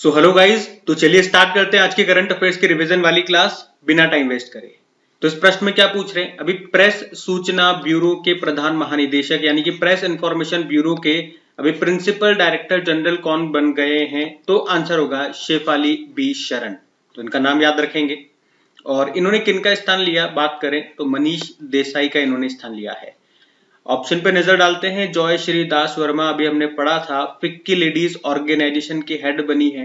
So hello guys, तो चलिए start करते हैं आज के करंट अफेयर्स की रिवीजन वाली क्लास बिना टाइम वेस्ट करे। तो इस प्रश्न में क्या पूछ रहे हैं, अभी प्रेस सूचना ब्यूरो के प्रधान महानिदेशक यानी कि प्रेस इंफॉर्मेशन ब्यूरो के अभी प्रिंसिपल डायरेक्टर जनरल कौन बन गए हैं? तो आंसर होगा शेफाली बी शरण। तो इनका नाम याद रखेंगे। और इन्होंने किनका स्थान लिया, बात करें तो मनीष देसाई का इन्होंने स्थान लिया है। ऑप्शन पे नजर डालते हैं, जॉय श्री दास वर्मा अभी हमने पढ़ा था, फिक्की लेडीज ऑर्गेनाइजेशन की हेड बनी है।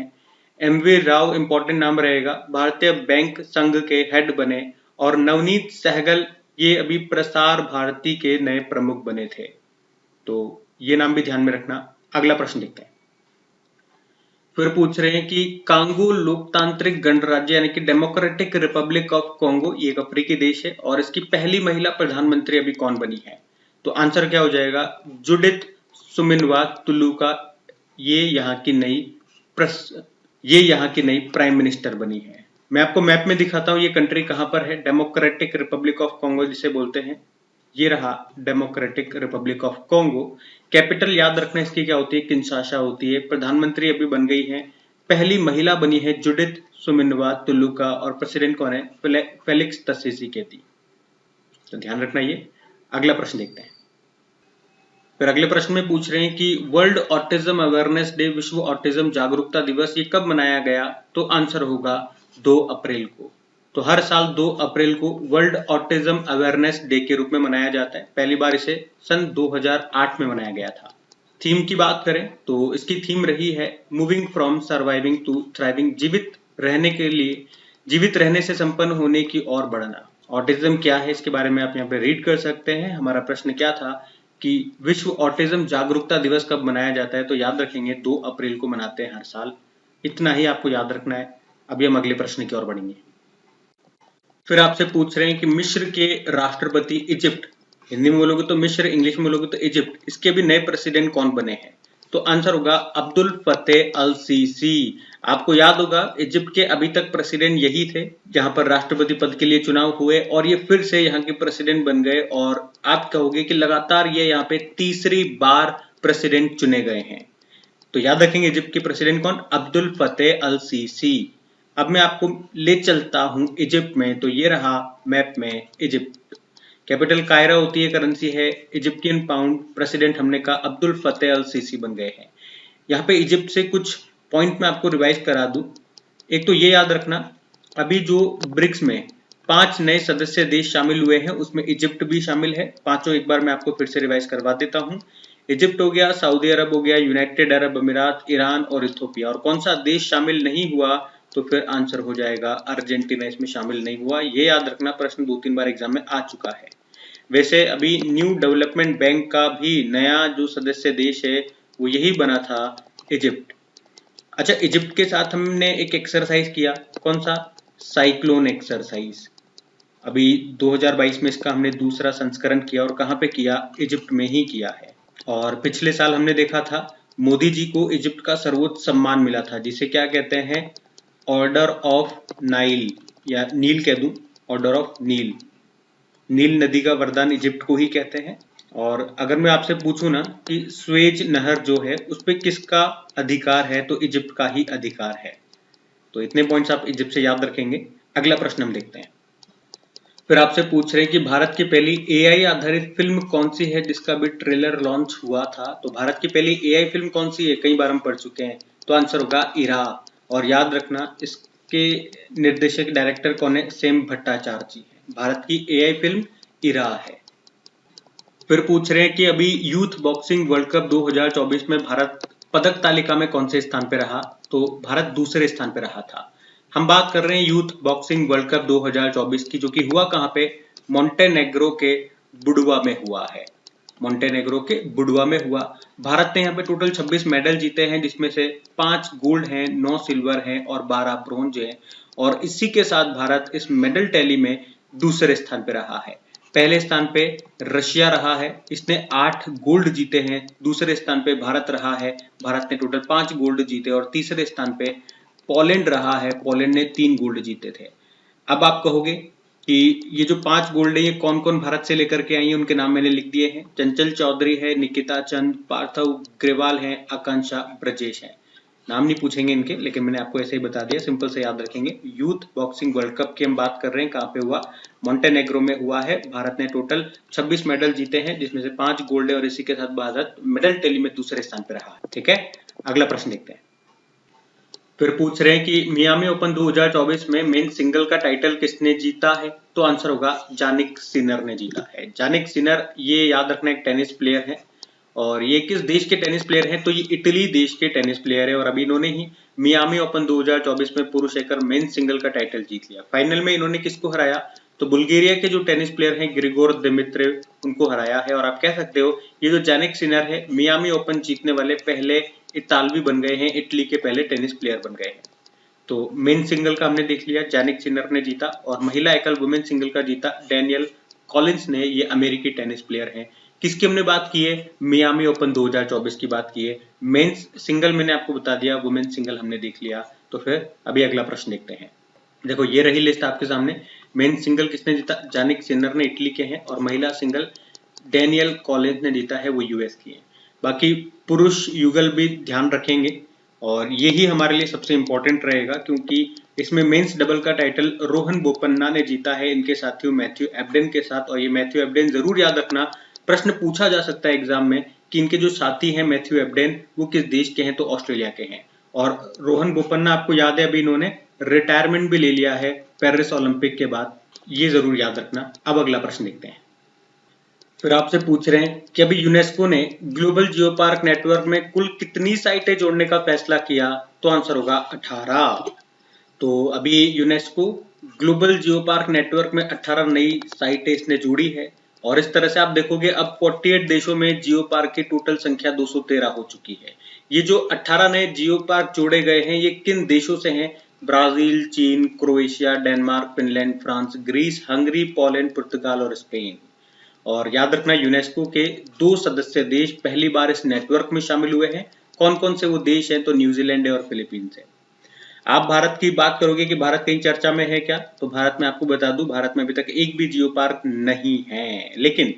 एमवी राव इंपॉर्टेंट नाम रहेगा, भारतीय बैंक संघ के हेड बने। और नवनीत सहगल ये अभी प्रसार भारती के नए प्रमुख बने थे। तो ये नाम भी ध्यान में रखना। अगला प्रश्न देखते हैं। फिर पूछ रहे हैं कि कांगो लोकतांत्रिक गणराज्य यानी कि डेमोक्रेटिक रिपब्लिक ऑफ कॉन्गो ये एक अफ्रीकी देश है और इसकी पहली महिला प्रधानमंत्री अभी कौन बनी है? तो आंसर क्या हो जाएगा? जुडिथ सुमिनवा तुलुका। ये यहाँ की नई प्राइम मिनिस्टर बनी है। मैं आपको मैप में दिखाता हूँ ये कंट्री कहां पर है। डेमोक्रेटिक रिपब्लिक ऑफ कॉन्गो जिसे बोलते हैं, ये रहा democratic Republic of Congo. Capital याद रखना इसकी क्या होती है, किंशासा होती है। प्रधानमंत्री अभी बन गई है, पहली महिला बनी है जुडिथ सुमिनवा तुलुका। और प्रेसिडेंट कौन है? फेलिक्स त्शेसिकेली। तो ध्यान रखना ये। अगला प्रश्न देखते हैं। फिर अगले प्रश्न में पूछ रहे हैं कि वर्ल्ड ऑटिज्म अवेयरनेस डे, विश्व ऑटिज्म जागरूकता दिवस, ये कब मनाया गया? तो आंसर होगा 2 अप्रैल को। तो हर साल 2 अप्रैल को वर्ल्ड ऑटिज्म अवेयरनेस डे के रूप में मनाया जाता है। पहली बार इसे सन 2008 में मनाया गया था। थीम की बात करें तो इसकी थीम रही है moving from surviving to thriving, जीवित रहने से संपन्न होने की ओर बढ़ना। ऑटिज्म क्या है इसके बारे में आप यहाँ पे रीड कर सकते हैं। हमारा प्रश्न क्या था कि विश्व ऑटिज्म जागरूकता दिवस कब मनाया जाता है? तो याद रखेंगे 2 अप्रैल को मनाते हैं हर साल। इतना ही आपको याद रखना है। अभी हम अगले प्रश्न की ओर बढ़ेंगे। फिर आपसे पूछ रहे हैं कि मिस्र के राष्ट्रपति, इजिप्ट, हिंदी में बोलोगे तो मिस्र, इंग्लिश में बोलोगे तो इजिप्ट, इसके भी नए प्रेसिडेंट कौन बने हैं? तो आंसर होगा अब्दुल फतेह अल सीसी। आपको याद होगा इजिप्ट के अभी तक प्रेसिडेंट यही थे जहां पर राष्ट्रपति पद के लिए चुनाव हुए और ये फिर से यहाँ के प्रेसिडेंट बन गए। और आप कहोगे कि लगातार ये यहाँ पे तीसरी बार प्रेसिडेंट चुने गए हैं। तो याद रखेंगे इजिप्ट के प्रेसिडेंट कौन? अब्दुल फतेह अल सीसी। अब मैं आपको ले चलता हूं इजिप्ट में। तो ये रहा मैप में इजिप्ट। कैपिटल कायरा होती है, करेंसी है इजिप्टियन पाउंड। प्रेसिडेंट हमने कहा अब्दुल फतेह अल सीसी बन गए हैं। यहाँ पे इजिप्ट से कुछ पॉइंट मैं आपको रिवाइज करा दूं। एक तो ये याद रखना, अभी जो ब्रिक्स में 5 नए सदस्य देश शामिल हुए हैं उसमें इजिप्ट भी शामिल है। पांचों एक बार मैं आपको फिर से रिवाइज करवा देता हूं। इजिप्ट हो गया, सऊदी अरब हो गया, यूनाइटेड अरब अमीरात, ईरान और इथोपिया। और कौन सा देश शामिल नहीं हुआ? तो फिर आंसर हो जाएगा अर्जेंटीना, इसमें शामिल नहीं हुआ। ये याद रखना, प्रश्न 2-3 बार एग्जाम में आ चुका है। वैसे अभी न्यू डेवलपमेंट बैंक का भी नया जो सदस्य देश है वो यही बना था, इजिप्ट। अच्छा, इजिप्ट के साथ हमने एक एक्सरसाइज किया, कौन सा? Cyclone exercise. अभी 2022 में इसका हमने दूसरा संस्करण किया और कहाँ पे किया? इजिप्ट में ही किया है। और पिछले साल हमने देखा था मोदी जी को इजिप्ट का सर्वोच्च सम्मान मिला था जिसे क्या कहते हैं? ऑर्डर ऑफ नाइल, या नील कह दूं, ऑर्डर ऑफ नील। नील नदी का वरदान इजिप्ट को ही कहते हैं। और अगर मैं आपसे पूछूं ना कि स्वेज नहर जो है उस पर किसका अधिकार है? तो इजिप्ट का ही अधिकार है। तो इतने पॉइंट्स आप इजिप्ट से याद रखेंगे। अगला प्रश्न हम देखते हैं। फिर आपसे पूछ रहे हैं कि भारत की पहली एआई आधारित फिल्म कौन सी है जिसका भी ट्रेलर लॉन्च हुआ था? तो भारत की पहली एआई फिल्म कौन सी है? कई बार हम पढ़ चुके हैं। तो आंसर होगा इरा। और याद रखना इसके निर्देशक डायरेक्टर कौन है? सेम भट्टाचार्य जी है। भारत की एआई फिल्म इरा है। फिर पूछ रहे हैं कि अभी यूथ बॉक्सिंग वर्ल्ड कप 2024 में भारत पदक तालिका में कौन से स्थान पे रहा? तो भारत दूसरे स्थान पे रहा था। हम बात कर रहे हैं यूथ बॉक्सिंग वर्ल्ड कप 2024 की, जो कि हुआ कहां पे? मोंटेनेग्रो के बुडवा में हुआ है। मोंटेनेग्रो के बुडवा में हुआ। भारत ने यहाँ पे टोटल 26 मेडल जीते हैं जिसमें से 5 गोल्ड हैं, 9 सिल्वर हैं और 12 ब्रोंज हैं। और इसी के साथ भारत इस मेडल टैली में दूसरे स्थान पे रहा है। पहले स्थान पे रशिया रहा है, इसने 8 गोल्ड जीते हैं। दूसरे स्थान पे भारत रहा है, भारत ने टोटल 5 गोल्ड जीते। और तीसरे स्थान पे पोलैंड रहा है, पोलैंड ने 3 गोल्ड जीते थे। अब आप कहोगे कि ये जो 5 गोल्ड है ये कौन कौन भारत से लेकर के आई है, उनके नाम मैंने लिख दिए हैं। चंचल चौधरी है, निकिता चंद, पार्थव ग्रेवाल है, आकांक्षा ब्रजेश है। नाम नहीं पूछेंगे इनके, लेकिन मैंने आपको ऐसे ही बता दिया, सिंपल से याद रखेंगे। यूथ बॉक्सिंग वर्ल्ड कप की हम बात कर रहे हैं, कहाँ पे हुआ? मोंटेनेग्रो में हुआ है। भारत ने टोटल 26 मेडल जीते हैं, जिसमें से 5 गोल्ड है और इसी के साथ भारत मेडल टैली में दूसरे स्थान पर रहा है। ठीक है, अगला प्रश्न देखते हैं। फिर पूछ रहे हैं कि मियामी ओपन 2024 में मेन सिंगल का टाइटल किसने जीता है? तो आंसर होगा जानिक सिनर ने जीता है। जानिक सिनर, ये याद रखना, एक टेनिस प्लेयर है। और ये किस देश के टेनिस प्लेयर हैं? तो ये इटली देश के टेनिस प्लेयर है और अभी इन्होंने ही मियामी ओपन 2024 में पुरुष एकल मेन सिंगल का टाइटल जीत लिया। फाइनल में इन्होंने किसको हराया? तो बुल्गारिया के जो टेनिस प्लेयर हैं ग्रिगोर दिमित्रेव, उनको हराया है। और आप कह सकते हो ये जो जानिक सिनर है, मियामी ओपन जीतने वाले पहले इतालवी बन गए हैं, इटली के पहले टेनिस प्लेयर बन गए हैं। तो मेन सिंगल का हमने देख लिया, जानिक सिनर ने जीता। और महिला एकल वुमेन सिंगल का जीता डैनियल कॉलिंस ने, ये अमेरिकी टेनिस प्लेयर हैं। किसकी हमने बात की है? मियामी ओपन 2024 की बात की है। मेंस सिंगल मैंने आपको बता दिया, वुमेन सिंगल हमने देख लिया। तो फिर अभी अगला प्रश्न देखते हैं। देखो ये रही लिस्ट आपके सामने। मेन सिंगल किसने जीता? जानिक सिनर ने, इटली के हैं। और महिला सिंगल डैनियल कॉलिंस ने जीता है, वो यूएस की है। बाकी पुरुष युगल भी ध्यान रखेंगे और यही हमारे लिए सबसे इंपॉर्टेंट रहेगा, क्योंकि इसमें मेंस डबल का टाइटल रोहन बोपन्ना ने जीता है इनके साथियों मैथ्यू एब्डेन के साथ। और ये मैथ्यू एब्डेन जरूर याद रखना, प्रश्न पूछा जा सकता है एग्जाम में कि इनके जो साथी हैं मैथ्यू एब्डेन, वो किस देश के हैं? तो ऑस्ट्रेलिया के हैं। और रोहन बोपन्ना, आपको याद है अभी इन्होंने रिटायरमेंट भी ले लिया है पेरिस ओलंपिक के बाद, ये जरूर याद रखना। अब अगला प्रश्न देखते हैं। फिर आपसे पूछ रहे हैं कि अभी यूनेस्को ने ग्लोबल जियो पार्क नेटवर्क में कुल कितनी साइटें जोड़ने का फैसला किया? तो आंसर होगा 18। तो अभी UNESCO global geo park network में 18 नई साइटें इसने जोड़ी है। और इस तरह से आप देखोगे अब 48 देशों में जियो पार्क की टोटल संख्या 213 हो चुकी है। ये जो 18 नए जियो पार्क जोड़े गए हैं, ये किन देशों से हैं? ब्राजील, चीन, Croatia, Denmark, Finland, France, Greece, Hungary, Poland, पुर्तगाल और स्पेन। और याद रखना, यूनेस्को के 2 सदस्य देश पहली बार इस नेटवर्क में शामिल हुए हैं। कौन कौन से वो देश हैं? तो न्यूजीलैंड है और फिलीपींस है। आप भारत की बात करोगे कि भारत कहीं चर्चा में है क्या? तो भारत में आपको बता दूं, भारत में अभी तक एक भी जियो पार्क नहीं है। लेकिन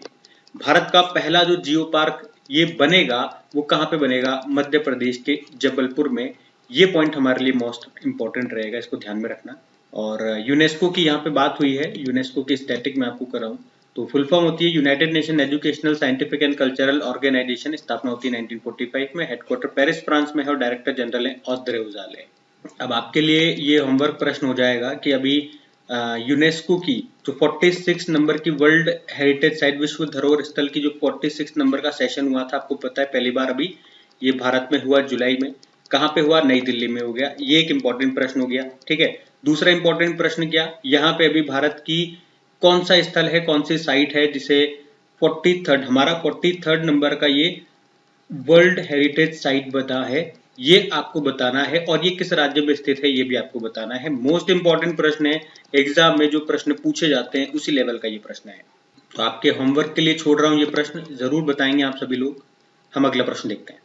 भारत का पहला जो जियो पार्क ये बनेगा, वो कहाँ पे बनेगा? मध्य प्रदेश के जबलपुर में। ये पॉइंट हमारे लिए मोस्ट इंपॉर्टेंट रहेगा, इसको ध्यान में रखना। और यूनेस्को की यहाँ पे बात हुई है, यूनेस्को की स्टैटिक मैं आपको कराऊं तो फुल फॉर्म होती है United Nation Educational, Scientific and Cultural Organization. स्थापना होती है 1945 में। हेडक्वार्टर पेरिस फ्रांस में है और डायरेक्टर जनरल है ऑद्रे उजाले। अब आपके लिए ये होमवर्क प्रश्न हो जाएगा कि अभी यूनेस्को की जो 46 नंबर की वर्ल्ड हेरिटेज साइट, विश्व धरोहर स्थल की जो 46 नंबर का सेशन हुआ था, आपको पता है पहली बार अभी ये भारत में हुआ जुलाई में। कहाँ पे हुआ? नई दिल्ली में हो गया। ये एक इंपॉर्टेंट प्रश्न हो गया। ठीक है, दूसरा इंपॉर्टेंट प्रश्न क्या? यहाँ पे अभी भारत की कौन सा स्थल है, कौन सी साइट है जिसे 43rd, हमारा 43rd नंबर का ये वर्ल्ड हेरिटेज साइट बता है, ये आपको बताना है। और ये किस राज्य में स्थित है, ये भी आपको बताना है। मोस्ट इंपॉर्टेंट प्रश्न है, एग्जाम में जो प्रश्न पूछे जाते हैं उसी लेवल का ये प्रश्न है। तो आपके होमवर्क के लिए छोड़ रहा हूं, ये प्रश्न जरूर बताएंगे आप सभी लोग। हम अगला प्रश्न देखते हैं।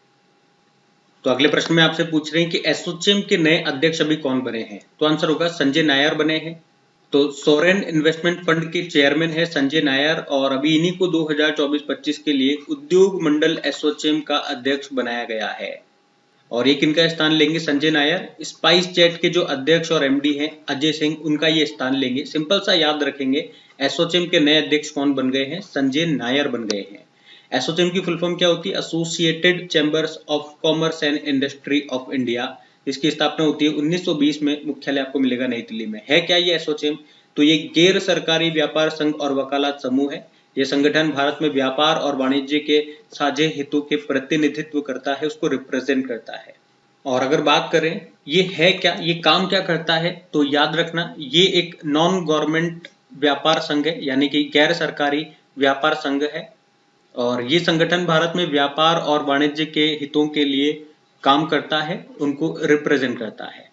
तो अगले प्रश्न में आपसे पूछ रहे हैं कि एसोचैम के नए अध्यक्ष अभी कौन बने हैं? तो आंसर होगा संजय नायर बने हैं। तो सोरेन इन्वेस्टमेंट फंड के चेयरमैन है संजय नायर। और अभी इन्हीं को 2024-25 के लिए उद्योग मंडल एसोचैम का अध्यक्ष बनाया गया है। और ये किनका स्थान लेंगे? संजय नायर। स्पाइस जेट के जो अध्यक्ष और एमडी हैं अजय सिंह, उनका ये स्थान लेंगे। सिंपल सा याद रखेंगे, एसोचैम के नए अध्यक्ष कौन बन गए हैं? संजय नायर बन गए हैं। एसोचैम की फुल फॉर्म क्या होती है? Associated chambers of commerce and industry of India. इसकी स्थापना होती है 1920 में। मुख्यालय आपको मिलेगा नई दिल्ली में। है क्या ये एसोचैम? तो ये गैर सरकारी व्यापार संघ और वकालत समूह है। ये संगठन भारत में व्यापार और वाणिज्य के साझे हितों के प्रतिनिधित्व करता है, उसको रिप्रेजेंट करता है। और अगर बात करें ये है क्या, ये काम क्या करता है, तो याद रखना ये एक नॉन गवर्नमेंट व्यापार संघ है, यानी कि गैर सरकारी व्यापार संघ है। और ये संगठन भारत में व्यापार और वाणिज्य के हितों के लिए काम करता है, उनको रिप्रेजेंट करता है।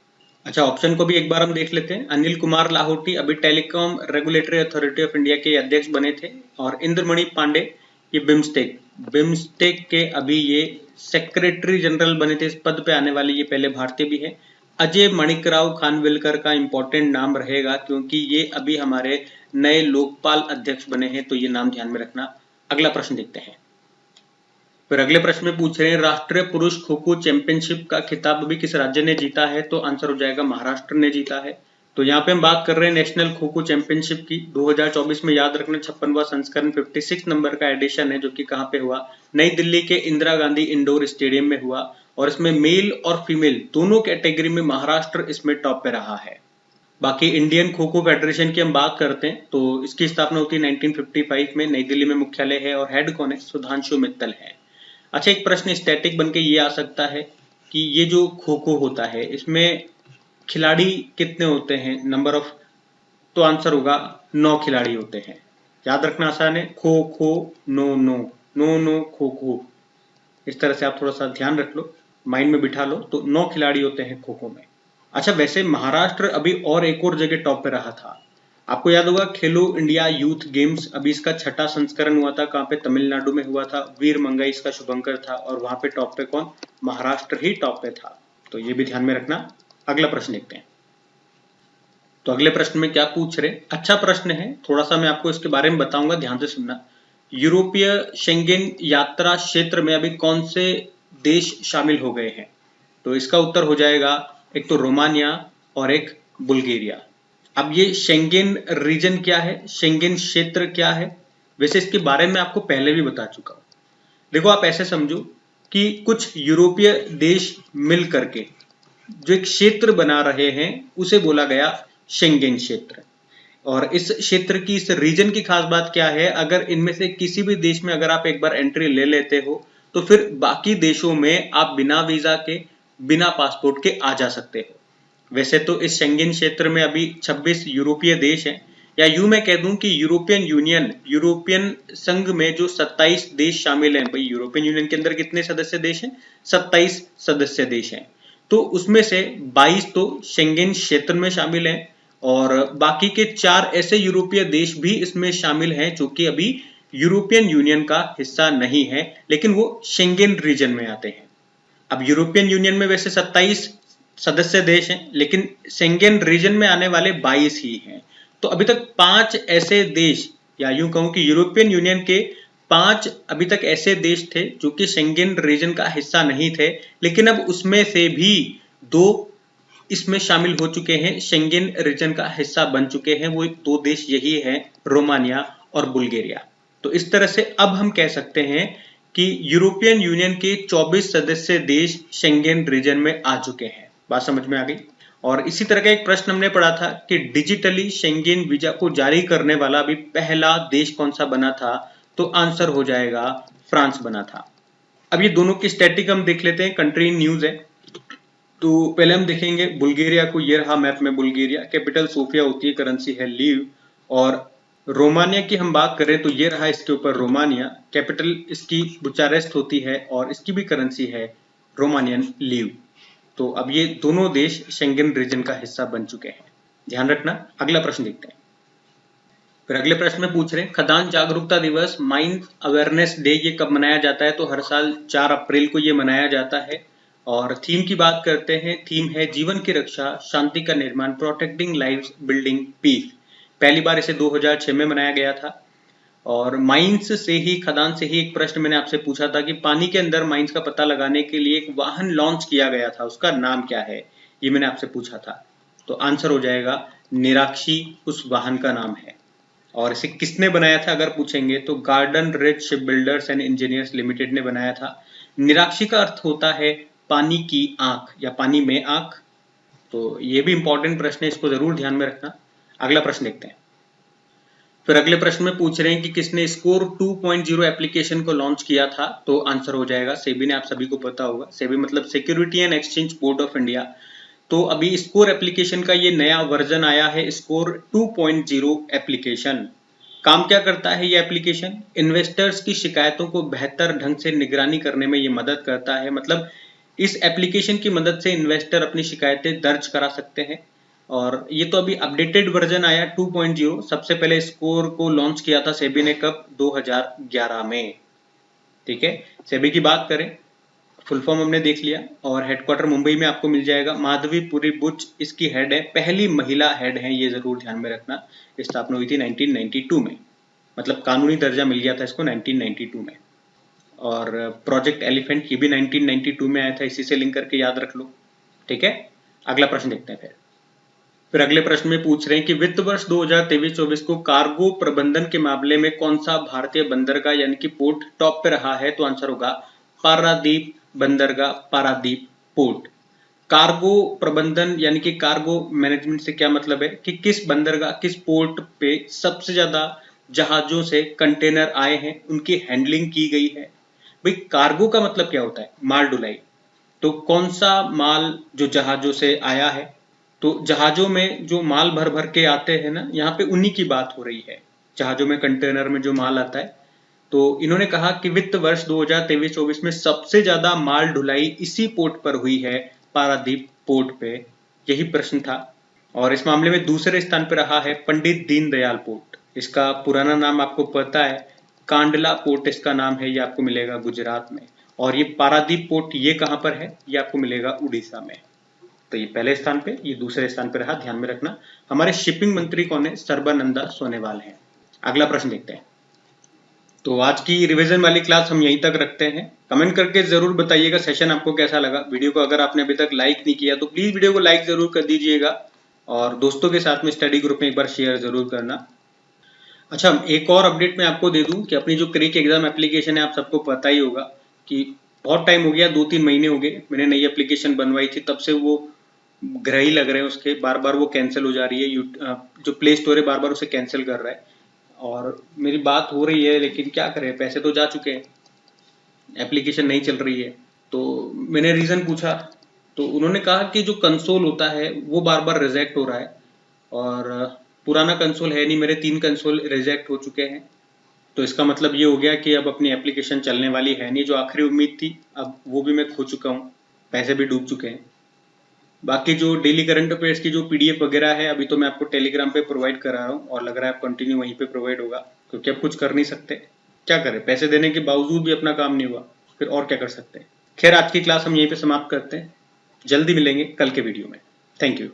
अच्छा, ऑप्शन को भी एक बार हम देख लेते हैं। अनिल कुमार लाहौटी अभी telecom regulatory authority of India के अध्यक्ष बने थे। और इंद्रमणि पांडे ये बिम्स्टेक के अभी ये सेक्रेटरी जनरल बने थे। इस पद पे आने वाले ये पहले भारतीय भी है। अजय माणिकराव खानविलकर का इंपॉर्टेंट नाम रहेगा, क्योंकि ये अभी हमारे नए लोकपाल अध्यक्ष बने हैं, तो ये नाम ध्यान में रखना। अगला प्रश्न देखते हैं। फिर अगले प्रश्न में पूछ रहे हैं राष्ट्रीय पुरुष खो खो चैंपियनशिप का खिताब अभी किस राज्य ने जीता है, तो आंसर हो जाएगा महाराष्ट्र ने जीता है। तो यहाँ पे हम बात कर रहे हैं नेशनल खो खो चैंपियनशिप की 2024 में, याद रखना 56वां संस्करण 56 नंबर का एडिशन है, जो कि कहाँ पे हुआ, नई दिल्ली के इंदिरा गांधी इंडोर स्टेडियम में हुआ। और इसमें मेल और फीमेल दोनों कैटेगरी में महाराष्ट्र इसमें टॉप पे रहा है। बाकी इंडियन खो खो फेडरेशन की हम बात करते हैं तो इसकी स्थापना होती है 1955 में, नई दिल्ली में मुख्यालय है और हेड कौन है, सुधांशु मित्तल है। अच्छा, एक प्रश्न स्टैटिक बन के ये आ सकता है कि ये जो खो खो होता है इसमें खिलाड़ी कितने होते हैं, नंबर ऑफ, तो आंसर होगा 9 खिलाड़ी होते हैं। याद रखना आसान है, kho kho no no, no no kho kho, इस तरह से आप थोड़ा सा ध्यान रख लो, माइंड में बिठा लो, तो 9 खिलाड़ी होते हैं खो खो में। अच्छा, वैसे महाराष्ट्र अभी और एक और जगह टॉप पे रहा था, आपको याद होगा खेलो इंडिया यूथ गेम्स, अभी इसका 6ठा संस्करण हुआ था, कहाँ पे, तमिलनाडु में हुआ था, वीर मंगई इसका शुभंकर था, और वहां पे टॉप पे कौन, महाराष्ट्र ही टॉप पे था, तो ये भी ध्यान में रखना। अगला प्रश्न देखते हैं। तो अगले प्रश्न में क्या पूछ रहे, अच्छा प्रश्न है, थोड़ा सा मैं आपको इसके बारे में बताऊंगा, ध्यान से सुनना। यूरोपीय शेंगेन यात्रा क्षेत्र में अभी कौन से देश शामिल हो गए हैं, तो इसका उत्तर हो जाएगा एक तो रोमानिया और एक बुल्गारिया। अब ये शेंगेन रीजन क्या है, शेंगेन क्षेत्र क्या है, वैसे इसके बारे में आपको पहले भी बता चुका हूं। देखो, आप ऐसे समझो कि कुछ यूरोपीय देश मिल करके जो एक क्षेत्र बना रहे हैं उसे बोला गया शेंगेन क्षेत्र। और इस क्षेत्र की, इस रीजन की खास बात क्या है, अगर इनमें से किसी भी देश में अगर आप एक बार एंट्री ले लेते हो तो फिर बाकी देशों में आप बिना वीजा के, बिना पासपोर्ट के आ जा सकते हो। वैसे तो इस शेंगेन क्षेत्र में अभी 26 यूरोपीय देश हैं, या यूं मैं कह दूं कि यूरोपियन यूनियन, यूरोपियन संघ में जो 27 देश शामिल हैं, भाई यूरोपियन यूनियन के अंदर कितने सदस्य देश हैं, 27 सदस्य देश हैं, तो उसमें से 22 तो शेंगेन क्षेत्र में शामिल हैं, और बाकी के 4 ऐसे यूरोपीय देश भी इसमें शामिल हैं जो कि अभी यूरोपियन यूनियन का हिस्सा नहीं है, लेकिन वो शेंगेन रीजन में आते हैं। अब यूरोपियन यूनियन में वैसे 27 सदस्य देश हैं, लेकिन शेंगेन रीजन में आने वाले 22 ही हैं। तो अभी तक 5 ऐसे देश, या यूं कहूं कि यूरोपियन यूनियन के 5 अभी तक ऐसे देश थे जो कि शेंगेन रीजन का हिस्सा नहीं थे, लेकिन अब उसमें से भी 2 इसमें शामिल हो चुके हैं, शेंगेन रीजन का हिस्सा बन चुके हैं। वो 2 देश यही हैं, रोमानिया और बुल्गारिया। तो इस तरह से अब हम कह सकते हैं कि यूरोपियन यूनियन के 24 सदस्य देश शेंगेन रीजन में आ चुके हैं। बात समझ में आ गई। और इसी तरह का एक प्रश्न हमने पढ़ा था कि डिजिटली शेंगेन वीजा को जारी करने वाला अभी पहला देश कौन सा बना था, तो आंसर हो जाएगा फ्रांस बना था। अब ये दोनों की स्टैटिक हम देख लेते हैं, कंट्री न्यूज है। तो पहले हम देखेंगे बुल्गारिया को, ये रहा मैप में बुल्गारिया, कैपिटल सोफिया होती है, करेंसी है लीव। और रोमानिया की हम बात करें तो ये रहा इसके ऊपर रोमानिया, कैपिटल इसकी बुचारेस्ट होती है और इसकी भी करेंसी है रोमानियन लीव। तो अब ये दोनों देश शेंगेन रीजन का हिस्सा बन चुके हैं, ध्यान रखना। अगला प्रश्न देखते हैं। फिर अगले प्रश्न में पूछ रहे हैं खदान जागरूकता दिवस, माइन अवेयरनेस डे, ये कब मनाया जाता है, तो हर साल 4 अप्रैल को ये मनाया जाता है। और थीम की बात करते हैं, थीम है जीवन की रक्षा, शांति का निर्माण, प्रोटेक्टिंग लाइव्स, बिल्डिंग पीस। पहली बार इसे 2006 में मनाया गया था। और माइंस से ही, खदान से ही एक प्रश्न मैंने आपसे पूछा था कि पानी के अंदर माइंस का पता लगाने के लिए एक वाहन लॉन्च किया गया था, उसका नाम क्या है, ये मैंने आपसे पूछा था। तो आंसर हो जाएगा निराक्षी, उस वाहन का नाम है। और इसे किसने बनाया था अगर पूछेंगे तो garden rich ship builders and engineers limited ने बनाया था। निराक्षी का अर्थ होता है पानी की आंख या पानी में आंख। तो ये भी इंपॉर्टेंट प्रश्न है, इसको जरूर ध्यान में रखना। अगला प्रश्न देखते हैं। फिर अगले प्रश्न में पूछ रहे हैं कि किसने स्कोर 2.0 एप्लीकेशन को लॉन्च किया था, तो आंसर हो जाएगा सेबी ने, आप सभी को पता होगा, सेबी मतलब security and exchange board of India. तो अभी स्कोर एप्लीकेशन का ये नया वर्जन आया है, स्कोर 2.0 एप्लीकेशन। काम क्या करता है ये एप्लीकेशन, इन्वेस्टर्स की शिकायतों को बेहतर ढंग से निगरानी करने में ये मदद करता है। मतलब इस एप्लीकेशन की मदद से इन्वेस्टर अपनी शिकायतें दर्ज करा सकते हैं। और ये तो अभी अपडेटेड वर्जन आया 2.0, सबसे पहले स्कोर को लॉन्च किया था सेबी ने कब, 2011 में। ठीक है, सेबी की बात करें, फुल फॉर्म हमने देख लिया, और हेडक्वार्टर मुंबई में आपको मिल जाएगा। माधवी पुरी बुच इसकी हेड है, पहली महिला हेड है, ये जरूर ध्यान में रखना। स्थापना हुई थी 1992 में, मतलब कानूनी दर्जा मिल गया था इसको 1992 में। और प्रोजेक्ट एलिफेंट ये भी 1992 में आया था, इसी से लिंक करके याद रख लो। ठीक है, अगला प्रश्न देखते हैं। फिर अगले प्रश्न में पूछ रहे हैं कि वित्त वर्ष 2023-24 को कार्गो प्रबंधन के मामले में कौन सा भारतीय बंदरगाह यानी कि पोर्ट टॉप पे रहा है? तो आंसर होगा पारादीप बंदरगाह, पारादीप पोर्ट। कार्गो प्रबंधन यानी कि कार्गो मैनेजमेंट से क्या मतलब है कि किस बंदरगाह, किस पोर्ट पे सबसे ज्यादा जहाजों से कंटेनर आए हैं, उनकी हैंडलिंग की गई है। भाई कार्गो का मतलब क्या होता है? माल ढुलाई। तो कौन सा माल जो जहाजों से आया है, तो जहाजों में जो माल भर भर के आते हैं ना, यहाँ पे उन्हीं की बात हो रही है। जहाजों में कंटेनर में जो माल आता है, तो इन्होंने कहा कि वित्त वर्ष 2023-24 में सबसे ज्यादा माल ढुलाई इसी पोर्ट पर हुई है, पारादीप पोर्ट पे। यही प्रश्न था। और इस मामले में दूसरे स्थान पर रहा है पंडित दीनदयाल पोर्ट। इसका पुराना नाम आपको पता है, कांडला पोर्ट इसका नाम है, ये आपको मिलेगा गुजरात में। और ये पारादीप पोर्ट ये कहां पर है? ये आपको मिलेगा उड़ीसा में। तो ये पहले स्थान पे, ये दूसरे स्थान पे रहा, ध्यान में रखना। हमारे शिपिंग मंत्री कौन है? सर्बानंदा सोनोवाल हैं। अगला प्रश्न देखते हैं। तो आज की रिवीजन वाली क्लास हम यहीं तक रखते हैं। कमेंट करके जरूर बताइएगा सेशन आपको कैसा लगा। वीडियो को अगर आपने अभी तक लाइक नहीं किया तो प्लीज वीडियो को लाइक जरूर कर दीजिएगा, और दोस्तों के साथ में स्टडी ग्रुप में एक बार शेयर जरूर करना। अच्छा, एक और अपडेट मैं आपको दे दूं कि अपनी जो क्रिक एग्जाम एप्लीकेशन है, आप सबको पता ही होगा कि बहुत टाइम हो गया, 2-3 महीने हो गए मैंने नई एप्लीकेशन बनवाई थी, तब से वो ग्रह ही लग रहे हैं उसके, बार बार वो कैंसिल हो जा रही है। जो प्ले स्टोर है बार बार उसे कैंसिल कर रहा है, और मेरी बात हो रही है लेकिन क्या करें, पैसे तो जा चुके हैं, एप्लीकेशन नहीं चल रही है। तो मैंने रीज़न पूछा, तो उन्होंने कहा कि जो कंसोल होता है वो बार बार रिजेक्ट हो रहा है, और पुराना कंसोल है नहीं, मेरे 3 कंसोल रिजेक्ट हो चुके हैं। तो इसका मतलब ये हो गया कि अब अपनी एप्लीकेशन चलने वाली है नहीं। जो आखिरी उम्मीद थी अब वो भी मैं खो चुका हूँ, पैसे भी डूब चुके हैं। बाकी जो डेली करंट अफेयर्स की जो पीडीएफ वगैरह है, अभी तो मैं आपको टेलीग्राम पे प्रोवाइड करा रहा हूँ, और लग रहा है कंटिन्यू वहीं पे प्रोवाइड होगा, क्योंकि अब कुछ कर नहीं सकते। क्या करें, पैसे देने के बावजूद भी अपना काम नहीं हुआ, फिर और क्या कर सकते हैं। खैर, आज की क्लास हम यहीं पे समाप्त करते हैं। जल्दी मिलेंगे कल के वीडियो में। Thank you.